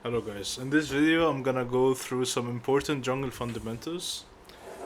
Hello guys, in this video I'm gonna go through some important jungle fundamentals,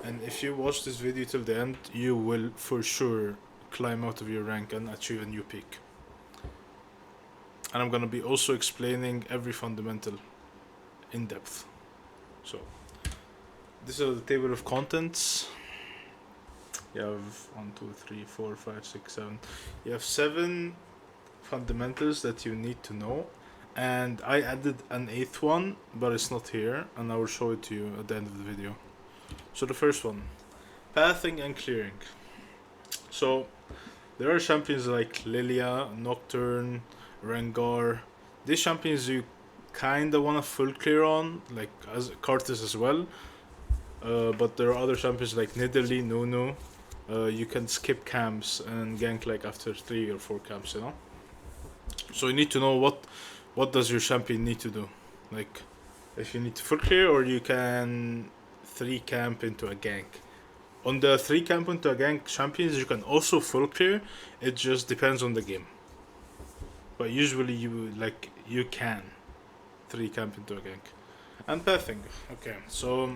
and if you watch this video till the end you will for sure climb out of your rank and achieve a new peak. And I'm gonna be also explaining every fundamental in depth. So this is the table of contents. You have 1, 2, 3, 4, 5, 6, 7. You have 7 fundamentals that you need to know, and I added an 8th one, but it's not here, and I will show it to you at the end of the video. So the first one, pathing and clearing. So there are champions like Lilia, Nocturne, Rengar. These champions you kinda wanna full clear on, like as Karthus as well. But there are other champions like Nidalee, Nunu. You can skip camps and gank like after 3 or 4 camps, you know. So you need to know what does your champion need to do. Like if you need to full clear, or you can 3 camp into a gank. On the 3 camp into a gank champions you can also full clear. It just depends on the game. But usually you can 3 camp into a gank. And pathing. Okay, so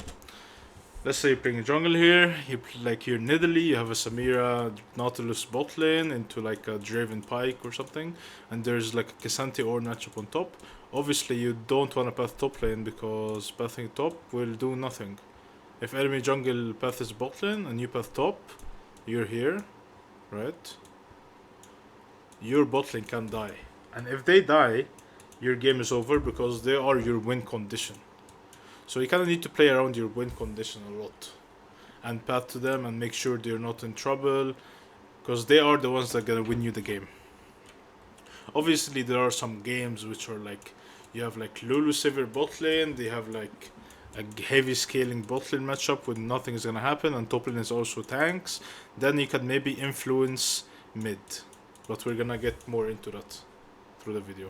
let's say you bring a jungle here, you like your Nidalee, you have a Samira Nautilus bot lane into like a Draven Pike or something, and there's like a K'Sante or matchup on top. Obviously you don't want to path top lane because pathing top will do nothing. If enemy jungle paths bot lane and you path top, you're here, right? Your bot lane can die. And if they die, your game is over because they are your win condition. So you kind of need to play around your win condition a lot and path to them and make sure they're not in trouble, because they are the ones that are gonna win you the game. Obviously there are some games which are like, you have like Lulu Sivir bot lane, they have like a heavy scaling bot lane matchup with nothing is gonna happen, and top lane is also tanks. Then you can maybe influence mid, but we're gonna get more into that through the video.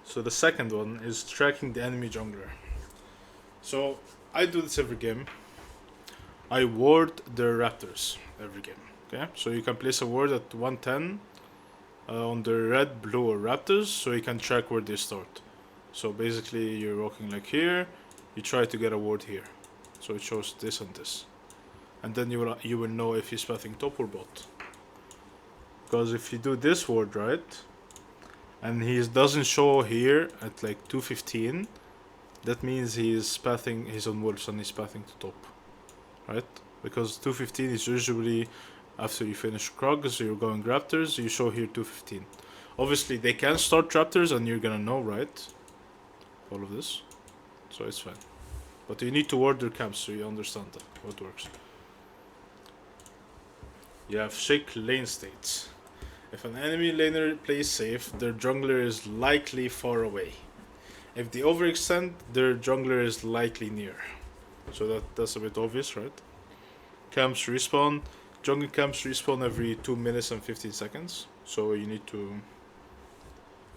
So the second one is tracking the enemy jungler. So I do this every game. I ward their raptors every game. Okay, so you can place a ward at 110 on the red, blue, or raptors, so you can track where they start. So basically, you're walking like here. You try to get a ward here, so it shows this and this, and then you will know if he's pathing top or bot. Because if you do this ward right, and he doesn't show here at like 215, that means he's on wolves and he's pathing to top, right? Because 215 is usually after you finish Krog, so you're going raptors, you show here 215. Obviously they can start raptors and you're gonna know, right? All of this, so it's fine. But you need to ward their camps so you understand that, how it works. You have shake lane states. If an enemy laner plays safe, their jungler is likely far away. If they overextend, their jungler is likely near. So that's a bit obvious, right? Camps respawn. Jungle camps respawn every 2 minutes and 15 seconds. So you need to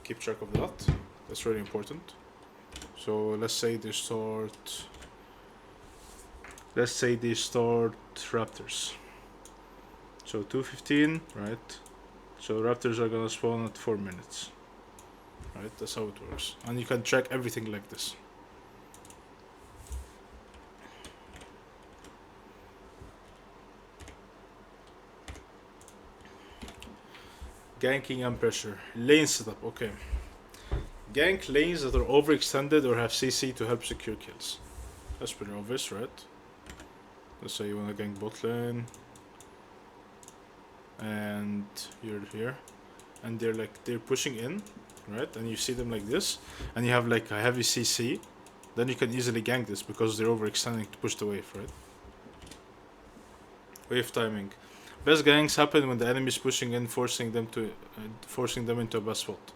keep track of that. That's really important. So let's say they start raptors. So 215, right? So raptors are gonna spawn at 4 minutes. Right, that's how it works. And you can track everything like this. Ganking and pressure. Lane setup, okay. Gank lanes that are overextended or have CC to help secure kills. That's pretty obvious, right? Let's say you wanna gank bot lane, and you're here, and they're pushing in, right? And you see them like this, and you have like a heavy CC, then you can easily gank this because they're overextending to push the wave, right? Wave timing. Best ganks happen when the enemy is pushing in, forcing them into a best spot.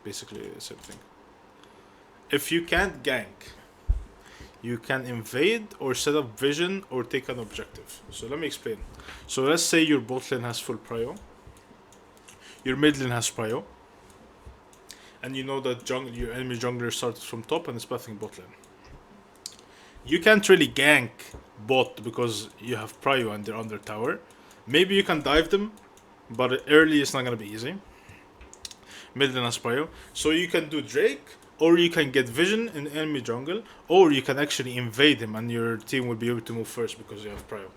Basically the same thing. If you can't gank, you can invade or set up vision or take an objective. So let me explain. So let's say your bot lane has full prio, your mid lane has prio, and you know that your enemy jungler started from top and is pathing bot lane. You can't really gank bot because you have prio and they're under tower. Maybe you can dive them, but early it's not gonna be easy. mid lane has prio. So you can do Drake, or you can get vision in enemy jungle, or you can actually invade him and your team will be able to move first because you have prio.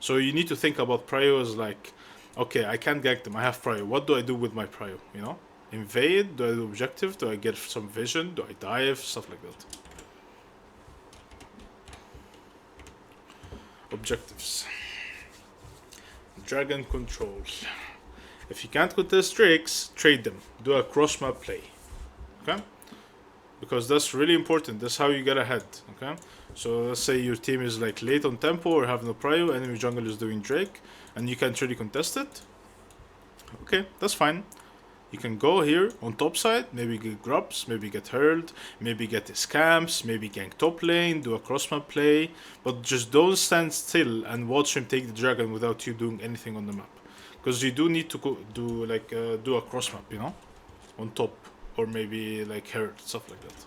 So you need to think about prio as like, okay, I can't gank them, I have prio. What do I do with my prio, you know? Invade? Do I do objective? Do I get some vision? Do I dive? Stuff like that. Objectives. Dragon control. If you can't contest Drakes, trade them. Do a cross map play. Okay? Because that's really important. That's how you get ahead. Okay? So let's say your team is like late on tempo or have no prio, enemy jungle is doing Drake, and you can't really contest it. Okay, that's fine. You can go here on top side, maybe get grubs, maybe get hurled, maybe get scamps, maybe gank top lane, do a cross map play, but just don't stand still and watch him take the dragon without you doing anything on the map. Because you do need to do a cross map, you know, on top, or maybe like hurl, stuff like that.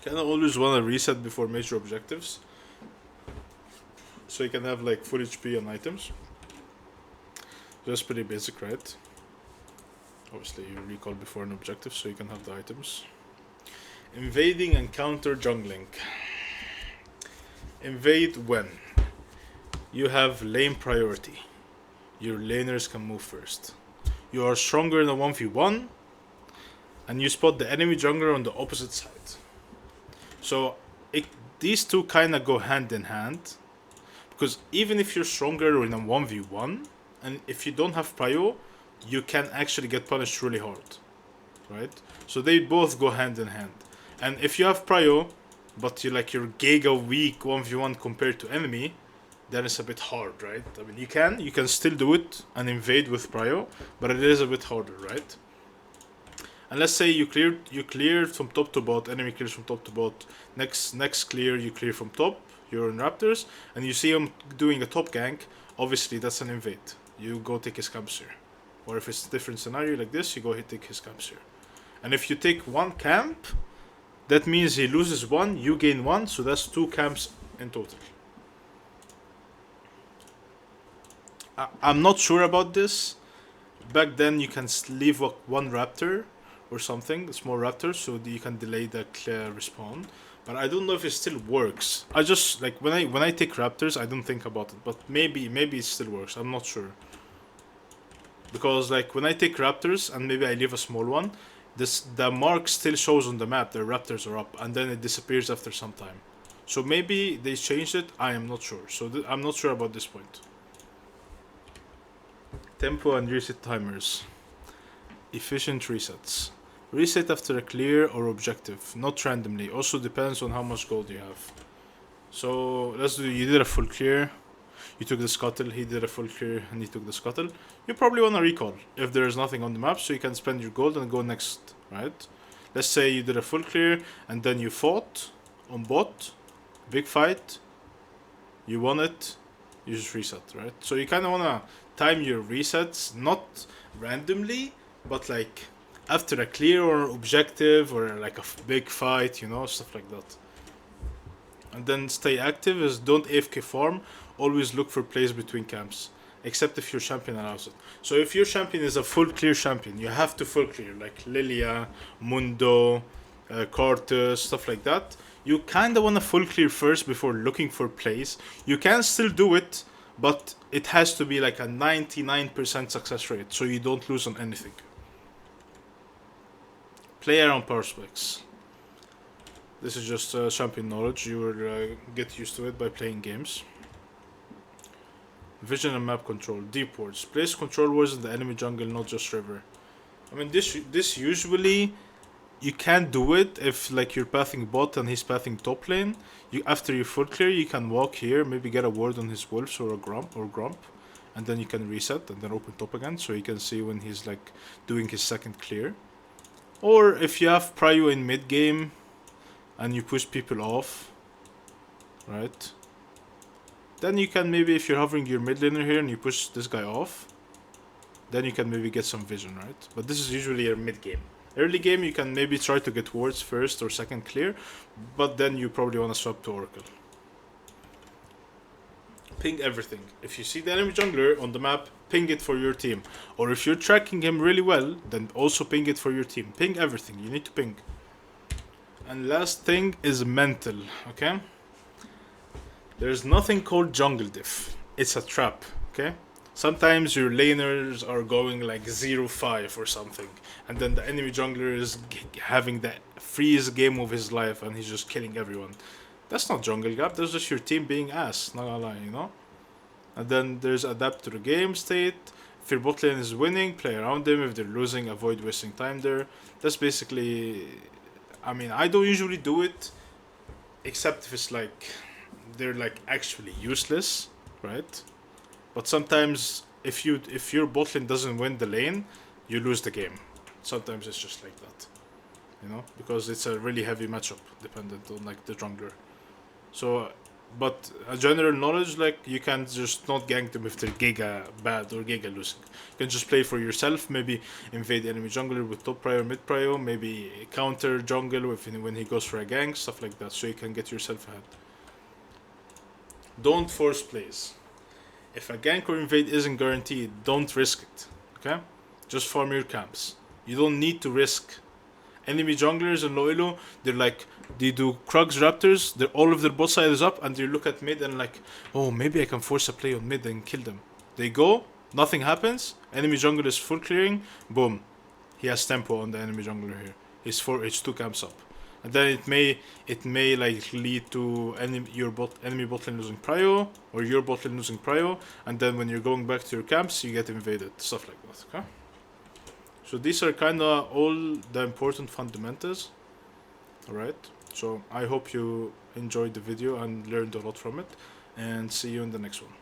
Kind of always want to reset before major objectives, so you can have like full HP on items. That's pretty basic, right? Obviously you recall before an objective so you can have the items. Invading and counter jungling. Invade when you have lane priority. Your laners can move first. You are stronger in a 1v1 and you spot the enemy jungler on the opposite side. So these two kinda go hand in hand, because even if you're stronger in a 1v1, and if you don't have prio, you can actually get punished really hard, right? So they both go hand in hand. And if you have prio, but you're giga weak 1v1 compared to enemy, then it's a bit hard, right? I mean, you can still do it and invade with prio, but it is a bit harder, right? And let's say you cleared from top to bot, enemy clears from top to bot, next clear you clear from top, you're in Raptors, and you see him doing a top gank, obviously that's an invade. You go take his camps here. Or if it's a different scenario like this, you go take his camps here. And if you take one camp, that means he loses one, you gain one, so that's 2 camps in total. I'm not sure about this. Back then you can leave one raptor or something, a small raptor, so you can delay the respawn. But I don't know if it still works. I just like when I take raptors, I don't think about it. But maybe it still works. I'm not sure. Because like when I take raptors and maybe I leave a small one, the mark still shows on the map the raptors are up, and then it disappears after some time. So maybe they changed it. I am not sure. So I'm not sure about this point. Tempo and reset timers. Efficient resets. Reset after a clear or objective, not randomly. Also depends on how much gold you have. So let's do, you did a full clear, you took the scuttle, he did a full clear and he took the scuttle. You probably want to recall if there is nothing on the map, so you can spend your gold and go next, right? Let's say you did a full clear and then you fought on bot, big fight, you won it, you just reset, right? So you kind of want to time your resets, not randomly, but like after a clear or objective or like a big fight, you know, stuff like that. And then stay active is don't AFK farm, always look for plays between camps, except if your champion allows it. So if your champion is a full clear champion, you have to full clear, like Lilia, Mundo, Cortus, stuff like that. You kinda wanna full clear first before looking for plays. You can still do it, but it has to be like a 99% success rate, so you don't lose on anything. Play around power specs. This is just champion knowledge. You will get used to it by playing games. Vision and map control. Deep wards. Place control wards in the enemy jungle, not just river. I mean, this usually you can't do it if like you're pathing bot and he's pathing top lane. After you full clear, you can walk here, maybe get a ward on his wolves or a grump, and then you can reset and then open top again, so you can see when he's like doing his second clear. Or if you have prio in mid game and you push people off, right? Then you can maybe, if you're hovering your mid laner here and you push this guy off, then you can maybe get some vision, right? But this is usually your mid game. Early game you can maybe try to get wards first or second clear, but then you probably want to swap to Oracle. Ping everything. If you see the enemy jungler on the map, ping ping it for your team. Or if you're tracking him really well, then also ping it for your team. Ping everything. You need to ping. And last thing is mental, okay? There's nothing called jungle diff. It's a trap, okay? Sometimes your laners are going like 0-5 or something, and then the enemy jungler is having the freeze game of his life and he's just killing everyone. That's not jungle gap, that's just your team being ass, not gonna lie, you know? And then there's adapt to the game state. If your bot lane is winning, play around them. If they're losing, avoid wasting time there. That's basically... I mean, I don't usually do it, except if it's like... they're like actually useless, right? But sometimes if your bot lane doesn't win the lane, you lose the game. Sometimes it's just like that, you know, because it's a really heavy matchup dependent on like the jungler. So, but a general knowledge, like you can't just not gank them if they're giga bad or giga losing. You can just play for yourself. Maybe invade enemy jungler with top prio, mid prio. Maybe counter jungle when he goes for a gank, stuff like that. So you can get yourself ahead. Don't force plays. If a gank or invade isn't guaranteed, don't risk it, okay? Just farm your camps. You don't need to risk. Enemy junglers in low elo, they're like, they do Krugs Raptors, all of their bot side is up, and they look at mid and like, oh, maybe I can force a play on mid and kill them. They go, nothing happens, enemy jungler is full clearing, boom. He has tempo on the enemy jungler here. He's 2 camps up. And then it may like lead to enemy bot lane losing prio, or your bot lane losing prio, and then when you're going back to your camps, you get invaded, stuff like that. Okay. So these are kind of all the important fundamentals. All right. So I hope you enjoyed the video and learned a lot from it, and see you in the next one.